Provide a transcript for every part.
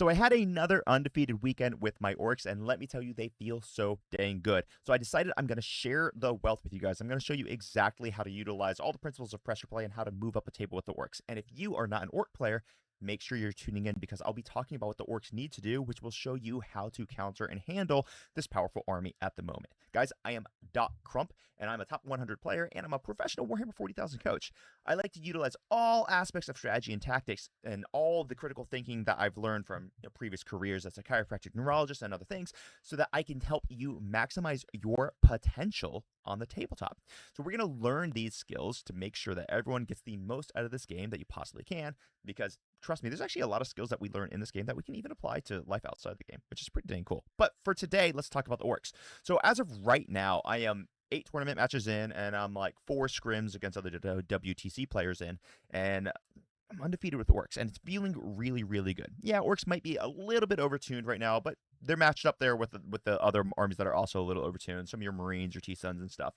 So I had another undefeated weekend with my orcs, and let me tell you, they feel so dang good. So I decided I'm going to share the wealth with you guys. I'm going to show you exactly how to utilize all the principles of pressure play and how to move up a table with the orcs. And if you are not an orc player, make sure you're tuning in because I'll be talking about what the orcs need to do, which will show you how to counter and handle this powerful army at the moment. Guys, I am Doc Crump, and I'm a top 100 player, and I'm a professional Warhammer 40,000 coach. I like to utilize all aspects of strategy and tactics and all the critical thinking that I've learned from previous careers as a chiropractic neurologist and other things so that I can help you maximize your potential on the tabletop. So we're going to learn these skills to make sure that everyone gets the most out of this game that you possibly can, because trust me, there's actually a lot of skills that we learn in this game that we can even apply to life outside the game, which is pretty dang cool. But for today, let's talk about the orcs. So as of right now, I am 8 tournament matches in, and I'm like 4 scrims against other WTC players in, and I'm undefeated with the orcs, and it's feeling really, really good. Yeah, orcs might be a little bit overtuned right now, but they're matched up there with the other armies that are also a little overtuned, some of your Marines, your T-Suns and stuff.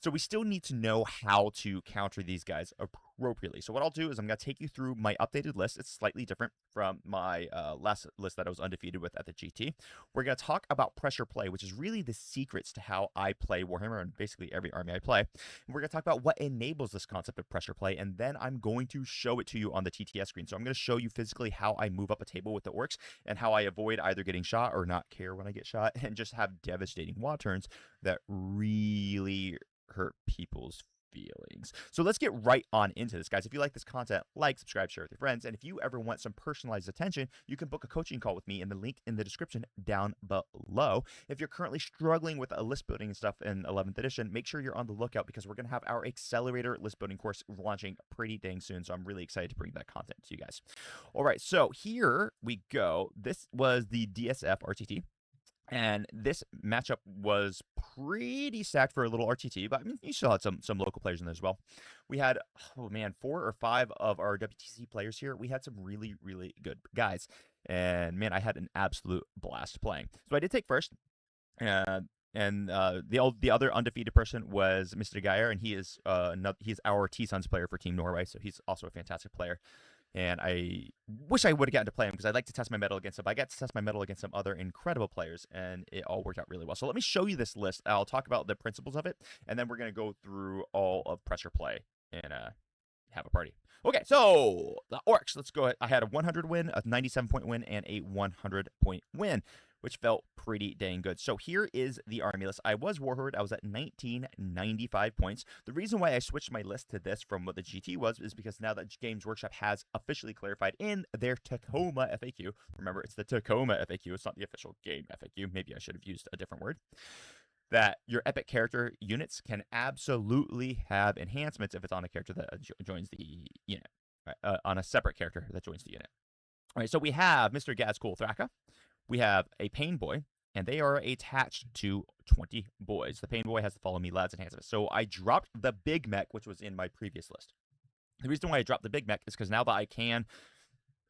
So we still need to know how to counter these guys appropriately. So what I'll do is I'm going to take you through my updated list. It's slightly different from my last list that I was undefeated with at the GT. We're going to talk about pressure play, which is really the secrets to how I play Warhammer and basically every army I play. And we're going to talk about what enables this concept of pressure play, and then I'm going to show it to you on the TTS screen. So I'm going to show you physically how I move up a table with the orcs and how I avoid either getting shot or not care when I get shot and just have devastating WA turns that really hurt people's feelings. So let's get right on into this, guys. If you like this content, like, subscribe, share with your friends. And if you ever want some personalized attention, you can book a coaching call with me in the link in the description down below. If you're currently struggling with a list building and stuff in 11th edition, make sure you're on the lookout because we're going to have our accelerator list building course launching pretty dang soon. So I'm really excited to bring that content to you guys. All right, so here we go. This was the DSF RTT. And this matchup was pretty stacked for a little RTT, but I mean, you still had some local players in there as well. We had, oh man, 4 or 5 of our WTC players here. We had some really, really good guys. And man, I had an absolute blast playing. So I did take first. And the other undefeated person was Mr. Geyer, and he's our T-Suns player for Team Norway, so he's also a fantastic player. And I wish I would have gotten to play him because I'd like to test my mettle against him. I got to test my mettle against some other incredible players, and it all worked out really well. So let me show you this list. I'll talk about the principles of it, and then we're going to go through all of pressure play and have a party. Okay, so the orcs. Let's go ahead. I had a 100 win, a 97-point win, and a 100-point win, which felt pretty dang good. So here is the army list. I was Warhorde. I was at 1995 points. The reason why I switched my list to this from what the GT was is because now that Games Workshop has officially clarified in their Tacoma FAQ. Remember, it's the Tacoma FAQ. It's not the official game FAQ. Maybe I should have used a different word. That your epic character units can absolutely have enhancements if it's on a character that joins the unit, right? On a separate character that joins the unit. All right, so we have Mr. Gazcool Thraka. We have a Pain Boy, and they are attached to 20 boys. The Pain Boy has the Follow Me Lads enhancement. So I dropped the Big Mech, which was in my previous list. The reason why I dropped the Big Mech is because now that I can,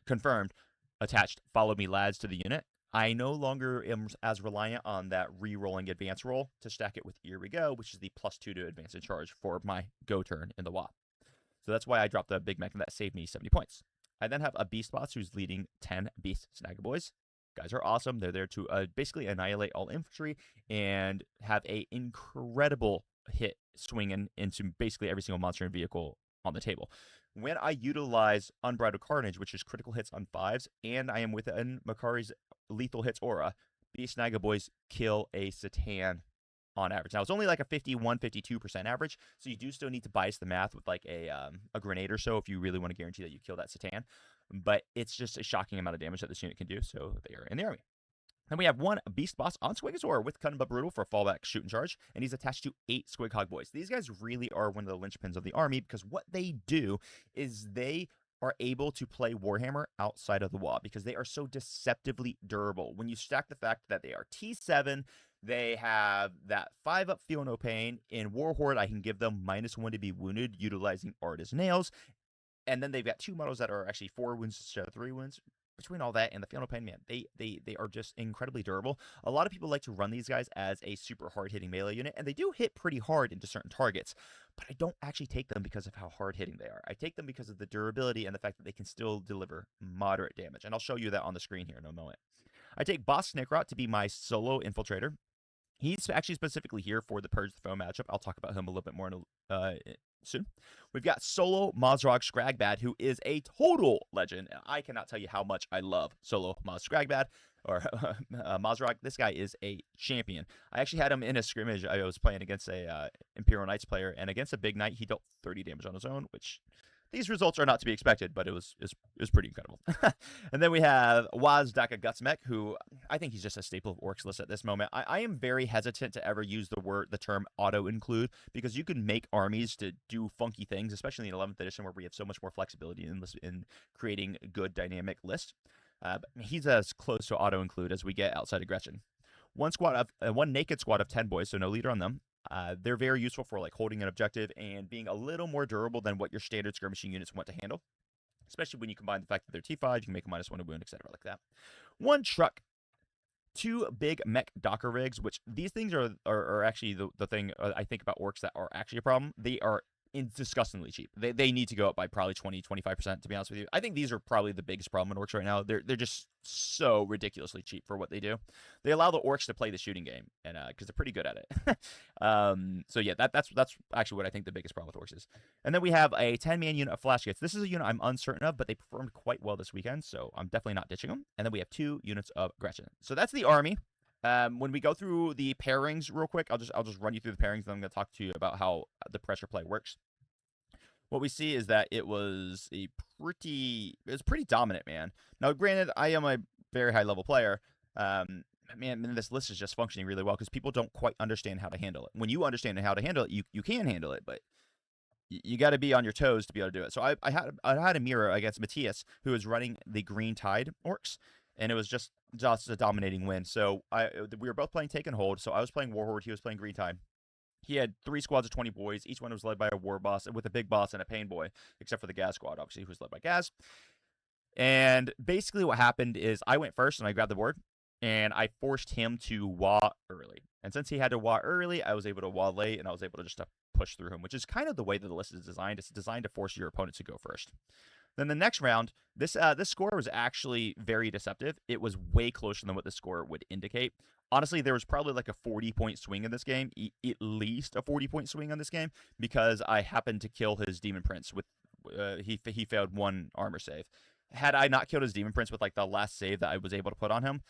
confirmed, attached Follow Me Lads to the unit, I no longer am as reliant on that re-rolling advance roll to stack it with Here We Go, which is the +2 to advance and charge for my go turn in the WA. So that's why I dropped the Big Mech, and that saved me 70 points. I then have a Beast Boss who's leading 10 Beast Snagaboys. Guys are awesome. They're there to basically annihilate all infantry and have a incredible hit swinging into basically every single monster and vehicle on the table. When I utilize Unbridled Carnage, which is critical hits on 5s, and I am within Makari's lethal hits aura, Beast Snagaboys kill a Satan on average. Now, it's only like a 51, 52% average, so you do still need to bias the math with like a grenade or so if you really want to guarantee that you kill that Satan. But it's just a shocking amount of damage that this unit can do, so they are in the army. Then we have 1 Beast Boss on Squigazor with Cunning But Brutal for fallback shoot and charge, and he's attached to 8 Squighog Boys. These guys really are one of the linchpins of the army because what they do is they are able to play Warhammer outside of the WoW because they are so deceptively durable. When you stack the fact that they are T7, they have that 5-up Feel No Pain. In Warhorde, I can give them -1 to be wounded utilizing Artist Nails. And then they've got 2 models that are actually 4 wounds instead of 3 wounds. between all that and the Final Pain, man, they are just incredibly durable. A lot of people like to run these guys as a super hard-hitting melee unit, and they do hit pretty hard into certain targets, but I don't actually take them because of how hard-hitting they are. I take them because of the durability and the fact that they can still deliver moderate damage, and I'll show you that on the screen here in a moment. I take Boss Snickrot to be my solo infiltrator. He's actually specifically here for the Purge the Foe matchup. I'll talk about him a little bit more soon. We've got Solo Mozrog Scragbad, who is a total legend. I cannot tell you how much I love Solo Moz Scragbad, or Mozrog. This guy is a champion. I actually had him in a scrimmage. I was playing against a Imperial Knights player, and against a big knight, he dealt 30 damage on his own, which these results are not to be expected, but it was pretty incredible. And then we have Wazdaka Gutsmech, who I think he's just a staple of Orcs list at this moment. I am very hesitant to ever use the term auto-include, because you can make armies to do funky things, especially in 11th edition where we have so much more flexibility in creating good dynamic lists. But he's as close to auto-include as we get outside of Gretchen. One naked squad of 10 boys, so no leader on them. They're very useful for like holding an objective and being a little more durable than what your standard skirmishing units want to handle, especially when you combine the fact that they're T5, you can make a -1 to wound, etc. like that. One truck, 2 big mech Docker rigs, which these things are actually the thing I think about Orcs that are actually a problem. They are disgustingly cheap. They need to go up by probably 20-25%, to be honest with you. I think these are probably the biggest problem in Orcs right now. They're just so ridiculously cheap for what they do. They allow the Orcs to play the shooting game, and because they're pretty good at it. So yeah, that's actually what I think the biggest problem with Orcs is. And then we have a 10-man unit of Flash Kits. This is a unit I'm uncertain of, but they performed quite well this weekend, so I'm definitely not ditching them. And then we have 2 units of Gretchen. So that's the army. When we go through the pairings real quick, I'll just run you through the pairings, and I'm going to talk to you about how the pressure play works. What we see is that it was pretty dominant, man. Now, granted, I am a very high level player. Man, this list is just functioning really well because people don't quite understand how to handle it. When you understand how to handle it, you can handle it, but you got to be on your toes to be able to do it. So I had a mirror against Matthias, who was running the Green Tide Orcs, and it was just a dominating win. So we were both playing Take and Hold. So I was playing Warhorde, he was playing Green Tide. He had 3 squads of 20 boys. Each one was led by a war boss with a big boss and a pain boy, except for the Gaz squad, obviously, who's led by Gaz. And basically what happened is I went first and I grabbed the board, and I forced him to wah early. And since he had to wah early, I was able to wah late, and I was able to just push through him, which is kind of the way that the list is designed. It's designed to force your opponent to go first. Then the next round, this score was actually very deceptive. It was way closer than what the score would indicate. Honestly, there was probably like a 40-point swing in this game, at least a 40-point swing on this game, because I happened to kill his Demon Prince with he failed 1 armor save. Had I not killed his Demon Prince with like the last save that I was able to put on him,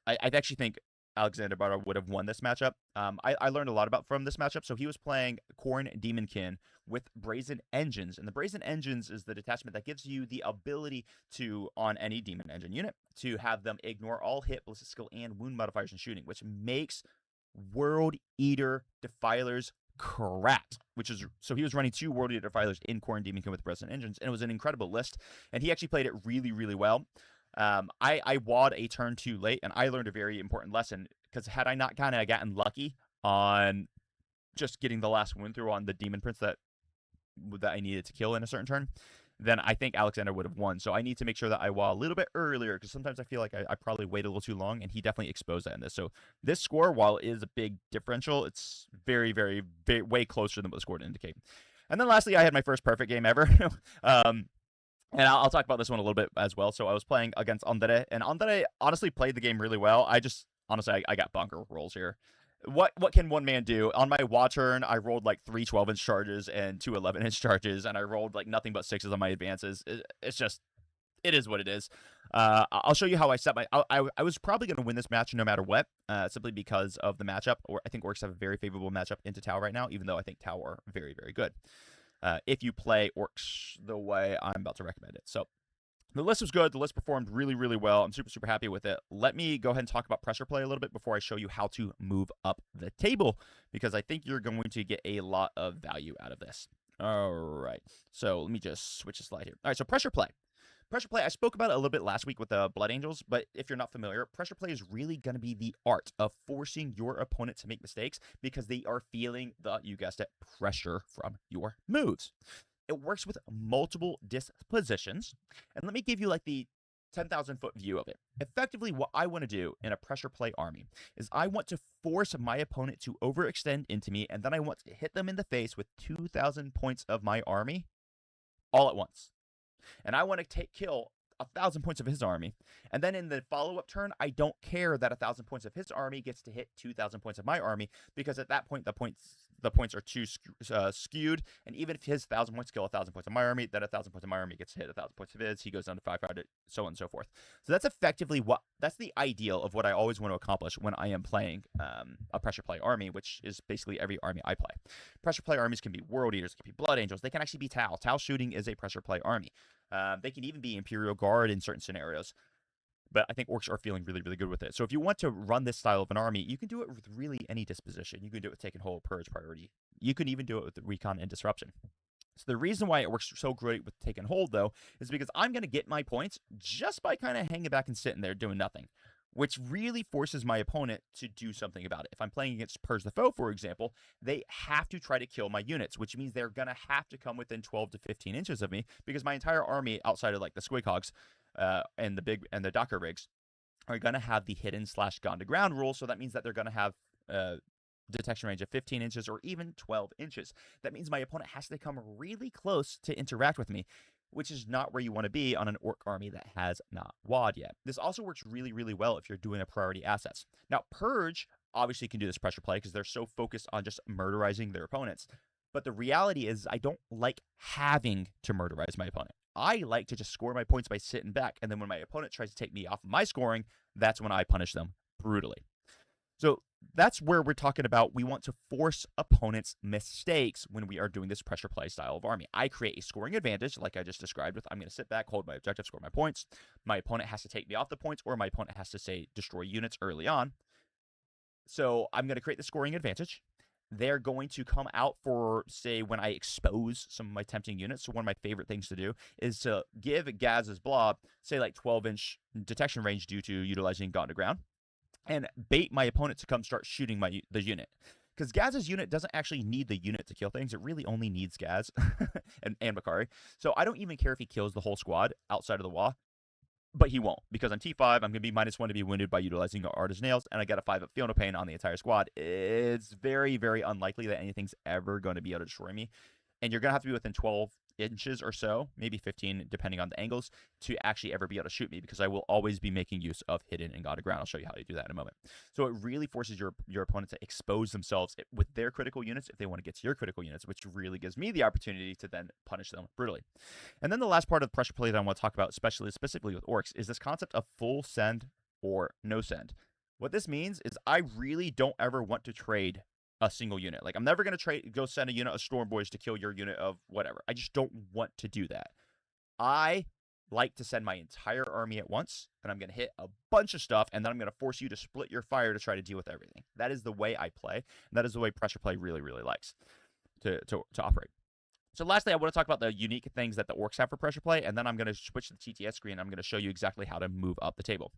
I actually think Alexander Barra would have won this matchup. I learned a lot from this matchup. So he was playing Khorne Demonkin with Brazen Engines. And the Brazen Engines is the detachment that gives you the ability to, on any Demon Engine unit, to have them ignore all hit, ballistic skill, and wound modifiers in shooting, which makes World Eater Defilers crap. So he was running 2 World Eater Defilers in Khorne Demonkin with Brazen Engines, and it was an incredible list. And he actually played it really, really well. I wad a turn too late, and I learned a very important lesson, because had I not kind of gotten lucky on just getting the last win through on the Demon Prince that I needed to kill in a certain turn, then I think Alexander would have won. So I need to make sure that I wah a little bit earlier, because sometimes I feel like I probably waited a little too long, and he definitely exposed that in this. So this score, while it is a big differential, it's very, very, very way closer than what the score would indicate. And then lastly, I had my first perfect game ever. And I'll talk about this one a little bit as well. So I was playing against Andere, and Andere honestly played the game really well. I got bunker rolls here. What can one man do? On my WA turn, I rolled like 3 12-inch charges and 2 11-inch charges, and I rolled like nothing but 6s on my advances. It is what it is. I'll show you how I set my. I was probably going to win this match no matter what, simply because of the matchup. Or I think Orcs have a very favorable matchup into Tau right now, even though I think Tau are very, very good. If you play Orcs the way I'm about to recommend it. So the list was good. The list performed really, really well. I'm super, super happy with it. Let me go ahead and talk about pressure play a little bit before I show you how to move up the table, because I think you're going to get a lot of value out of this. All right. So let me just switch the slide here. All right. So pressure play. Pressure play, I spoke about it a little bit last week with the Blood Angels, but if you're not familiar, pressure play is really going to be the art of forcing your opponent to make mistakes because they are feeling you guessed it, pressure from your moves. It works with multiple dispositions, and let me give you like the 10,000-foot view of it. Effectively, what I want to do in a pressure play army is I want to force my opponent to overextend into me, and then I want to hit them in the face with 2,000 points of my army all at once. And I want to kill 1,000 points of his army. And then in the follow-up turn, I don't care that 1,000 points of his army gets to hit 2,000 points of my army, because at that point, the points are too skewed. And even if his 1,000 points kill 1,000 points of my army, then 1,000 points of my army gets to hit 1,000 points of his. He goes down to 500, so on and so forth. So that's effectively that's the ideal of what I always want to accomplish when I am playing a pressure play army, which is basically every army I play. Pressure play armies can be World Eaters, can be Blood Angels. They can actually be Tau. Tau shooting is a pressure play army. They can even be Imperial Guard in certain scenarios. But I think Orks are feeling really, really good with it. So if you want to run this style of an army, you can do it with really any disposition. You can do it with Take and Hold, Purge, Priority. You can even do it with Recon and Disruption. So the reason why it works so great with Take and Hold, though, is because I'm going to get my points just by kind of hanging back and sitting there doing nothing, which really forces my opponent to do something about it. If I'm playing against Purge the Foe, for example, they have to try to kill my units, which means they're going to have to come within 12 to 15 inches of me, because my entire army, outside of like the Squig Hogs and the Docker rigs, are going to have the hidden / gone to ground rule. So that means that they're going to have detection range of 15 inches or even 12 inches. That means my opponent has to come really close to interact with me, which is not where you want to be on an Ork army that has not WAD yet. This also works really, really well if you're doing a priority assets. Now, Purge obviously can do this pressure play because they're so focused on just murderizing their opponents. But the reality is I don't like having to murderize my opponent. I like to just score my points by sitting back, and then when my opponent tries to take me off of my scoring, that's when I punish them brutally. So that's where we're talking about we want to force opponents' mistakes when we are doing this pressure play style of army. I create a scoring advantage, like I just described with I'm going to sit back, hold my objective, score my points. My opponent has to take me off the points, or my opponent has to, say, destroy units early on. So I'm going to create the scoring advantage. They're going to come out for, say, when I expose some of my tempting units. So one of my favorite things to do is to give Gaz's blob, say, like 12-inch detection range due to utilizing Gone to Ground, and bait my opponent to come start shooting the unit. Because Gaz's unit doesn't actually need the unit to kill things. It really only needs Gaz and Bakari. So I don't even care if he kills the whole squad outside of the wall. But he won't, because on T5, I'm going to be -1 to be wounded by utilizing Artist Nails, and I got a 5 up Feel No Pain on the entire squad. It's very, very unlikely that anything's ever going to be able to destroy me. And you're going to have to be within 12 inches or so, maybe 15, depending on the angles, to actually ever be able to shoot me, because I will always be making use of Hidden and Gone to Ground. I'll show you how to do that in a moment. So it really forces your opponent to expose themselves with their critical units if they want to get to your critical units, which really gives me the opportunity to then punish them brutally. And then the last part of pressure play that I want to talk about, specifically with Orks, is this concept of full send or no send. What this means is I really don't ever want to trade a single unit. Like, I'm never going to go send a unit of Storm Boys to kill your unit of whatever. I just don't want to do that. I like to send my entire army at once, and I'm going to hit a bunch of stuff, and then I'm going to force you to split your fire to try to deal with everything. That is the way I play, and that is the way pressure play really, really likes to operate. So lastly, I want to talk about the unique things that the Orks have for pressure play, and then I'm going to switch to the TTS screen, and I'm going to show you exactly how to move up the table.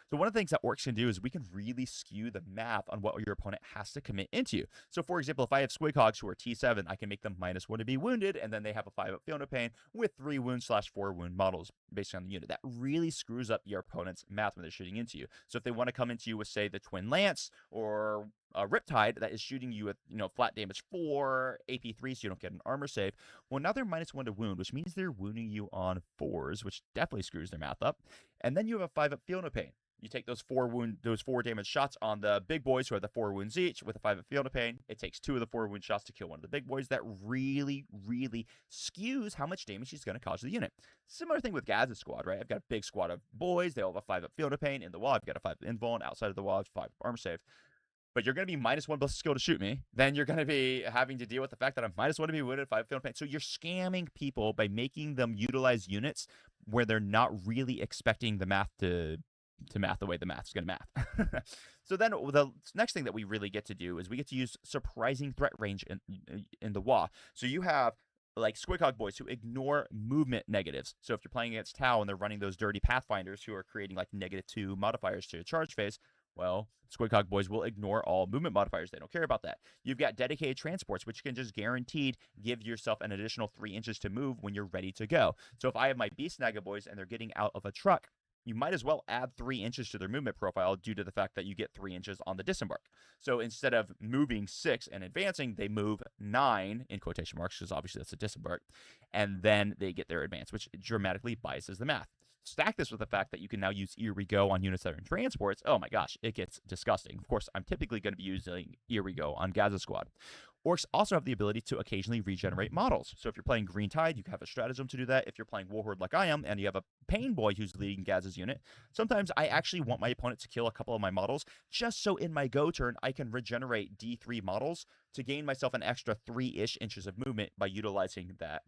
So one of the things that Orks can do is we can really skew the math on what your opponent has to commit into. So for example, if I have Squig Hogs who are T7, I can make them -1 to be wounded, and then they have a 5 up Feel No Pain with 3 wound / 4 wound models based on the unit. That really screws up your opponent's math when they're shooting into you. So if they want to come into you with, say, the Twin Lance or a Riptide that is shooting you with, flat damage 4, AP 3, so you don't get an armor save, well, now they're -1 to wound, which means they're wounding you on 4s, which definitely screws their math up. And then you have a 5 up Feel No Pain. You take those 4 damage shots on the big boys who have the 4 wounds each with a 5 up Feel No Pain. It takes 2 of the 4 wound shots to kill one of the big boys. That really, really skews how much damage he's going to cause to the unit. Similar thing with Gaz's squad, right? I've got a big squad of boys. They all have a 5 up Feel No Pain in the wall. I've got a 5 up invuln outside of the wall. 5 armor save. But you're going to be -1 plus skill to shoot me. Then you're going to be having to deal with the fact that I'm -1 to be wounded, 5 Feel No Pain. So you're scamming people by making them utilize units where they're not really expecting the math to math the way the math's going to math. So then the next thing that we really get to do is we get to use surprising threat range in the WA. So you have like Squig Hog boys who ignore movement negatives. So if you're playing against Tau and they're running those dirty Pathfinders who are creating like -2 modifiers to a charge phase, well, Squig Hog boys will ignore all movement modifiers. They don't care about that. You've got dedicated transports, which can just guaranteed give yourself an additional 3 inches to move when you're ready to go. So if I have my Beast Naga boys and they're getting out of a truck, you might as well add 3 inches to their movement profile due to the fact that you get 3 inches on the disembark. So instead of moving 6 and advancing, they move 9 in quotation marks, because obviously that's a disembark, and then they get their advance, which dramatically biases the math. Stack this with the fact that you can now use Here We Go on units that are in transports. Oh my gosh, it gets disgusting. Of course, I'm typically going to be using Here We Go on Gaza Squad. Orks also have the ability to occasionally regenerate models. So if you're playing Green Tide, you have a stratagem to do that. If you're playing Warhorde like I am, and you have a Pain Boy who's leading Gaz's unit, sometimes I actually want my opponent to kill a couple of my models, just so in my go turn, I can regenerate D3 models to gain myself an extra 3-ish inches of movement by utilizing that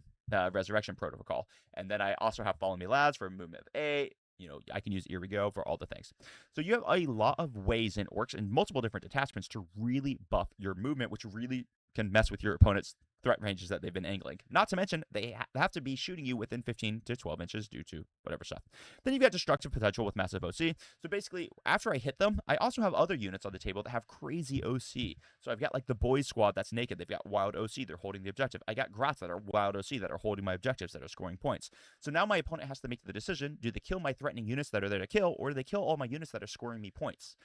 Resurrection Protocol. And then I also have Follow Me Lads for movement of 8. You know, I can use Here We Go for all the things. So you have a lot of ways in Orks and multiple different detachments to really buff your movement, which really can mess with your opponent's threat ranges that they've been angling. Not to mention, they have to be shooting you within 15 to 12 inches due to whatever stuff. Then you've got destructive potential with massive OC. So basically, after I hit them, I also have other units on the table that have crazy OC. So I've got like the boys squad that's naked. They've got wild OC. They're holding the objective. I got Grats that are wild OC that are holding my objectives that are scoring points. So now my opponent has to make the decision, do they kill my threatening units that are there to kill, or do they kill all my units that are scoring me points?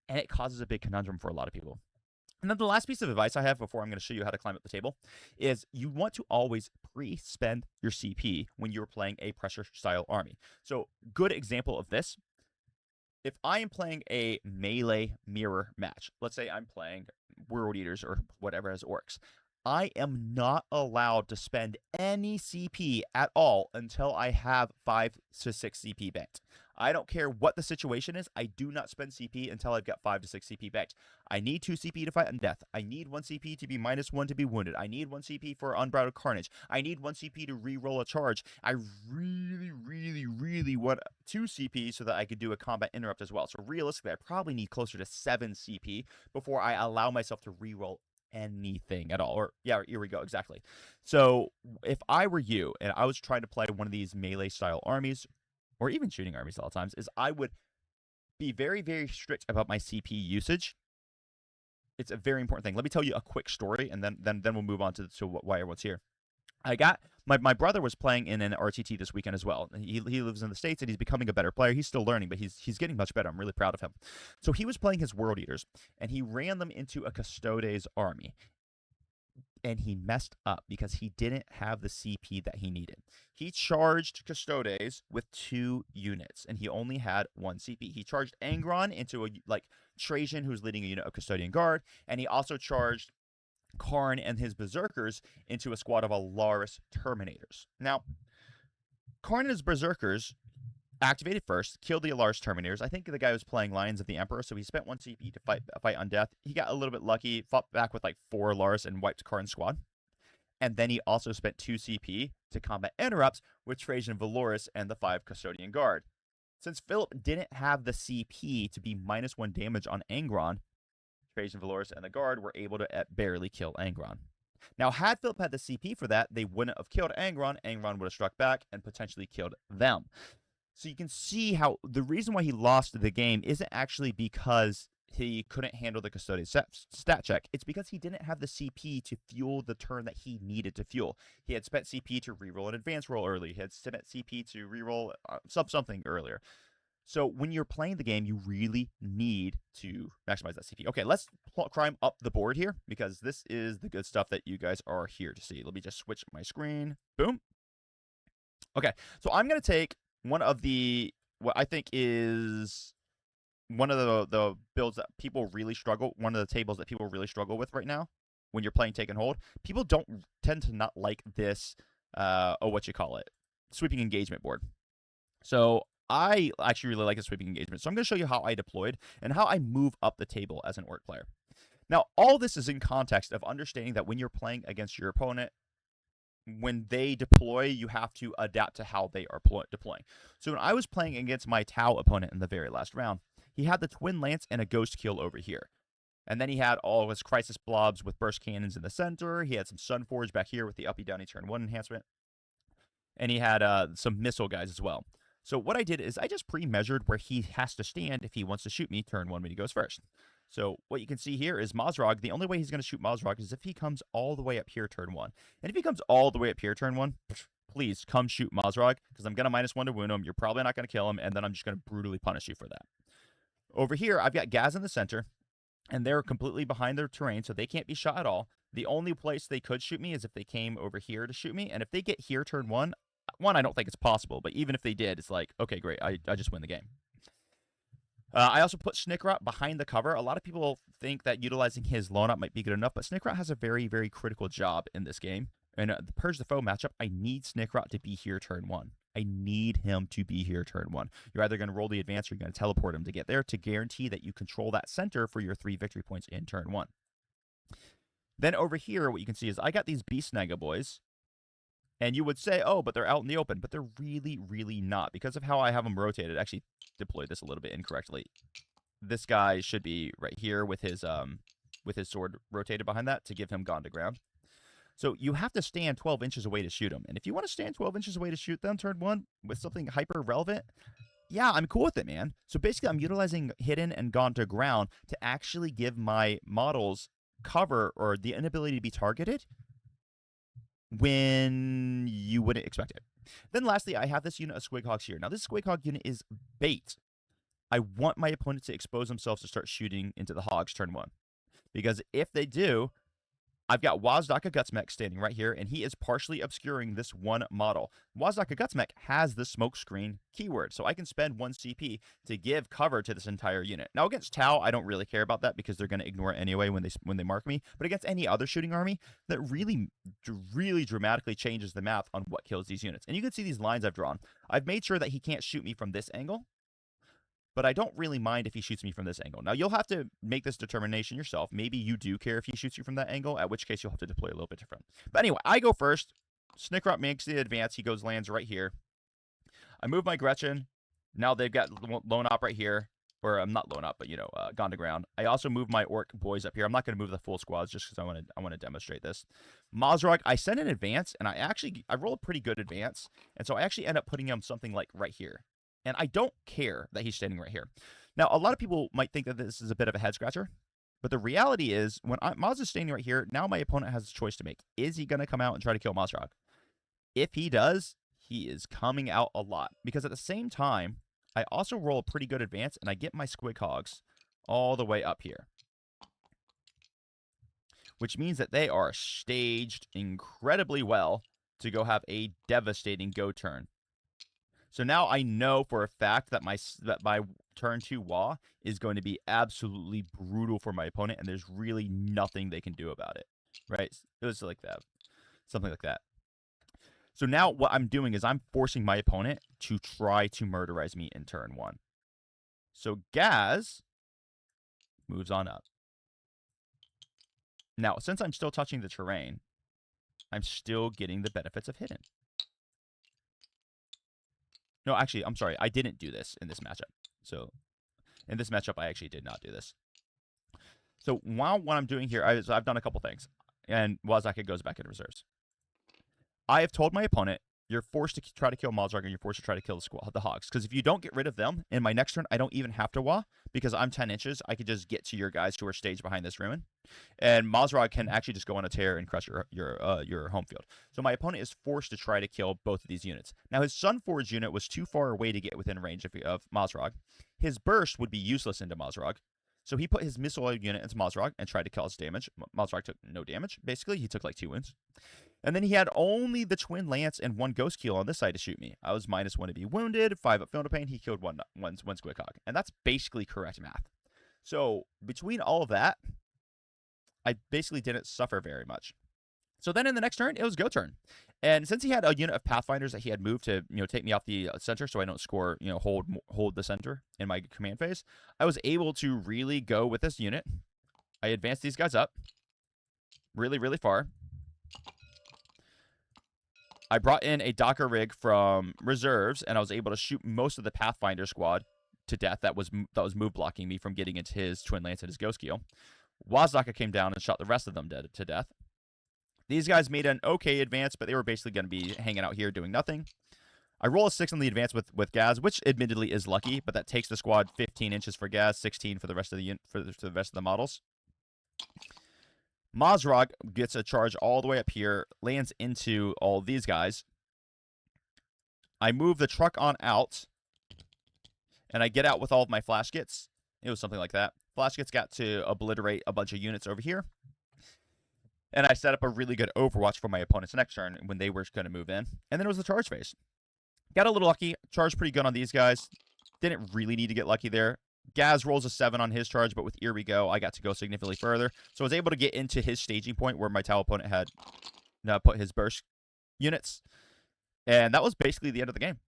And it causes a big conundrum for a lot of people. And then the last piece of advice I have before I'm going to show you how to climb up the table is you want to always pre-spend your CP when you're playing a pressure style army. So good example of this, if I am playing a melee mirror match, let's say I'm playing World Eaters or whatever as Orks, I am not allowed to spend any CP at all until I have 5 to 6 CP banked. I don't care what the situation is. I do not spend CP until I've got 5 to 6 CP banked. I need 2 CP to fight undeath. I need 1 CP to be -1 to be wounded. I need 1 CP for Unbridled Carnage. I need 1 CP to re-roll a charge. I really want 2 CP so that I could do a combat interrupt as well. So realistically, I probably need closer to 7 CP before I allow myself to re-roll anything at all. Or yeah, here we go, exactly. So if I were you and I was trying to play one of these melee style armies, or even shooting armies a lot of times, is I would be very strict about my CP usage. It's a very important thing. Let me tell you a quick story, and then we'll move on to why everyone's here. I got my brother was playing in an RTT this weekend as well. He lives in the States and he's becoming a better player. He's still learning, but he's getting much better. I'm really proud of him. So he was playing his World Eaters and he ran them into a Custodes army. And he messed up because he didn't have the CP that he needed. He charged Custodes with 2 units, and he only had 1 CP. He charged Angron into a Trajan, who's leading a unit of Custodian Guard, and he also charged Karn and his Berserkers into a squad of Alaris Terminators. Now, Karn and his Berserkers activated first, killed the Alaris Terminators. I think the guy was playing Lions of the Emperor, so he spent 1 CP to fight undeath. He got a little bit lucky, fought back with like 4 Alaris and wiped Karn's squad. And then he also spent 2 CP to combat interrupts with Trajan Valoris and the 5 Custodian Guard. Since Philip didn't have the CP to be -1 damage on Angron, Trajan Valoris and the Guard were able to barely kill Angron. Now, had Philip had the CP for that, they wouldn't have killed Angron. Angron would have struck back and potentially killed them. So you can see how the reason why he lost the game isn't actually because he couldn't handle the Custodian stat check. It's because he didn't have the CP to fuel the turn that he needed to fuel. He had spent CP to reroll an advance roll early. He had spent CP to reroll something earlier. So when you're playing the game, you really need to maximize that CP. Okay, let's climb up the board here because this is the good stuff that you guys are here to see. Let me just switch my screen. Boom. Okay, so I'm going to take one of the, what I think is one of the builds that people really struggle, one of the tables that people really struggle with right now when you're playing Take and Hold. People don't tend to not like this, sweeping engagement board. So I actually really like a sweeping engagement. So I'm going to show you how I deployed and how I move up the table as an Ork player. Now, all this is in context of understanding that when you're playing against your opponent, when they deploy, you have to adapt to how they are deploying. So when I was playing against my Tau opponent in the very last round, he had the Twin Lance and a Ghost Kill over here. And then he had all of his Crisis Blobs with Burst Cannons in the center. He had some Sunforge back here with the Uppy Downy Turn 1 enhancement. And he had some Missile guys as well. So what I did is I just pre-measured where he has to stand if he wants to shoot me turn 1 when he goes first. So what you can see here is Mazrog. The only way he's going to shoot Mazrog is if he comes all the way up here turn 1. And if he comes all the way up here turn 1, please come shoot Mazrog, because I'm going to -1 to wound him. You're probably not going to kill him, and then I'm just going to brutally punish you for that. Over here, I've got Gaz in the center, and they're completely behind their terrain, so they can't be shot at all. The only place they could shoot me is if they came over here to shoot me, and if they get here turn one, I don't think it's possible, but even if they did, it's like, okay, great, I just win the game. I also put Snickrot behind the cover. A lot of people think that utilizing his loan up might be good enough, but Snickrot has a very, very critical job in this game. And the Purge the Foe matchup, I need Snickrot to be here turn one. I need him to be here turn one. You're either going to roll the advance or you're going to teleport him to get there to guarantee that you control that center for your 3 victory points in turn one. Then over here, what you can see is I got these Beast Naga boys. And you would say, oh, but they're out in the open. But they're really, really not. Because of how I have them rotated, I actually deployed this a little bit incorrectly. This guy should be right here with his sword rotated behind that to give him gone to ground. So you have to stand 12 inches away to shoot him. And if you want to stand 12 inches away to shoot them turn one with something hyper relevant, yeah, I'm cool with it, man. So basically, I'm utilizing hidden and gone to ground to actually give my models cover or the inability to be targeted when you wouldn't expect it. Then lastly, I have this unit of Squighogs here. Now, this Squighog unit is bait. I want my opponent to expose themselves to start shooting into the Hogs turn one. Because if they do, I've got Wazdaka Gutsmech standing right here, and he is partially obscuring this one model. Wazdaka Gutsmech has the smokescreen keyword, so I can spend 1 CP to give cover to this entire unit. Now, against Tau, I don't really care about that because they're going to ignore it anyway when they mark me. But against any other shooting army, that really dramatically changes the math on what kills these units. And you can see these lines I've drawn. I've made sure that he can't shoot me from this angle, but I don't really mind if he shoots me from this angle. Now, you'll have to make this determination yourself. Maybe you do care if he shoots you from that angle, at which case you'll have to deploy a little bit different. But anyway, I go first. Snickrot makes the advance. He lands right here. I move my Gretchen. Now they've got Lone Op right here. Or I'm not Lone Op, but, gone to ground. I also move my Orc boys up here. I'm not going to move the full squads just because I want to demonstrate this. Mazrog, I send an advance, and I roll a pretty good advance. And so I actually end up putting him something like right here. And I don't care that he's standing right here. Now, a lot of people might think that this is a bit of a head-scratcher. But the reality is, when Maz is standing right here, now my opponent has a choice to make. Is he going to come out and try to kill Mazrog? If he does, he is coming out a lot. Because at the same time, I also roll a pretty good advance, and I get my Squighogs all the way up here. Which means that they are staged incredibly well to go have a devastating go turn. So now I know for a fact that my turn 2 Wa is going to be absolutely brutal for my opponent, and there's really nothing they can do about it, right? It was like that, something like that. So now what I'm doing is I'm forcing my opponent to try to murderize me in turn 1. So Gaz moves on up. Now, since I'm still touching the terrain, I'm still getting the benefits of hidden. No, actually, I'm sorry. I didn't do this in this matchup. So in this matchup, I actually did not do this. So what I'm doing here, I've done a couple things. And Wazdaka goes back into reserves. I have told my opponent, you're forced to try to kill Mazrog and you're forced to try to kill the Hogs. Because if you don't get rid of them, in my next turn, I don't even have to Wa. Because I'm 10 inches, I could just get to your guys who are staged behind this ruin. And Mazrog can actually just go on a tear and crush your home field. So my opponent is forced to try to kill both of these units. Now, his Sunforge unit was too far away to get within range of Mazrog. His burst would be useless into Mazrog. So he put his missile unit into Mazrog and tried to cause damage. Mazrog took no damage. Basically, he took like 2 wounds. And then he had only the Twin Lance and 1 Ghost Keel on this side to shoot me. I was -1 to be wounded, 5 up Field of Pain. He killed one Squighogs. And that's basically correct math. So between all of that, I basically didn't suffer very much. So then in the next turn, it was go turn. And since he had a unit of Pathfinders that he had moved to, take me off the center so I don't score, hold the center in my command phase, I was able to really go with this unit. I advanced these guys up really, really far. I brought in a Docker rig from reserves, and I was able to shoot most of the Pathfinder squad to death that was move blocking me from getting into his Twin Lance and his Ghost Keel. Wazdaka came down and shot the rest of them to death. These guys made an okay advance, but they were basically going to be hanging out here doing nothing. I roll a 6 on the advance with Gaz, which admittedly is lucky, but that takes the squad 15 inches for Gaz, 16 for the rest of the models. Mazrog gets a charge all the way up here, lands into all these guys. I move the truck on out, and I get out with all of my flash kits. It was something like that. Flash kits got to obliterate a bunch of units over here. And I set up a really good overwatch for my opponent's next turn when they were going to move in. And then it was the charge phase. Got a little lucky. Charged pretty good on these guys. Didn't really need to get lucky there. Gaz rolls a 7 on his charge, but with Here We Go, I got to go significantly further. So I was able to get into his staging point where my Tau opponent had put his burst units. And that was basically the end of the game.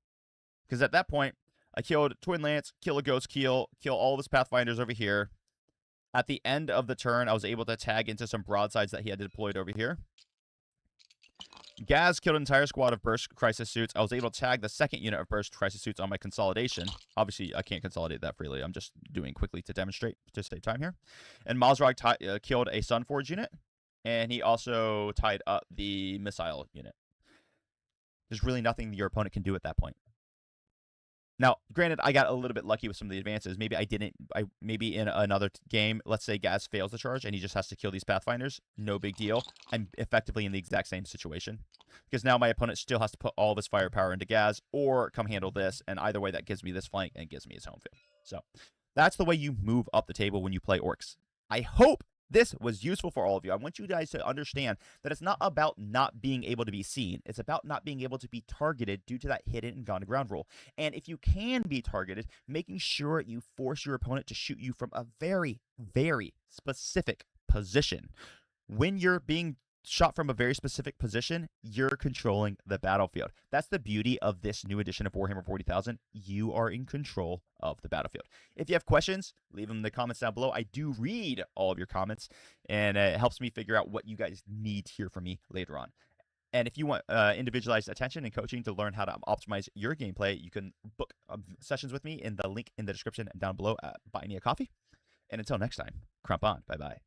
Because at that point, I killed Twin Lance, kill a Ghost Keel, kill all of his Pathfinders over here. At the end of the turn, I was able to tag into some broadsides that he had deployed over here. Gaz killed an entire squad of Burst Crisis Suits. I was able to tag the second unit of Burst Crisis Suits on my consolidation. Obviously, I can't consolidate that freely. I'm just doing quickly to demonstrate, to save time here. And Mazrog killed a Sunforge unit. And he also tied up the Missile unit. There's really nothing your opponent can do at that point. Now, granted, I got a little bit lucky with some of the advances. Maybe I didn't. Maybe in another game, let's say Gaz fails the charge and he just has to kill these Pathfinders. No big deal. I'm effectively in the exact same situation. Because now my opponent still has to put all of his firepower into Gaz or come handle this. And either way, that gives me this flank and gives me his home field. So that's the way you move up the table when you play Orks. I hope this was useful for all of you. I want you guys to understand that it's not about not being able to be seen. It's about not being able to be targeted due to that hidden and gone to ground rule. And if you can be targeted, making sure you force your opponent to shoot you from a very, very specific position. When you're being shot from a very specific position, you're controlling the battlefield. That's the beauty of this new edition of Warhammer 40,000. You are in control of the battlefield. If you have questions, leave them in the comments down below. I do read all of your comments, and it helps me figure out what you guys need to hear from me later on. And if you want individualized attention and coaching to learn how to optimize your gameplay, you can book sessions with me in the link in the description down below. Buy me a coffee. And until next time, crump on. Bye-bye.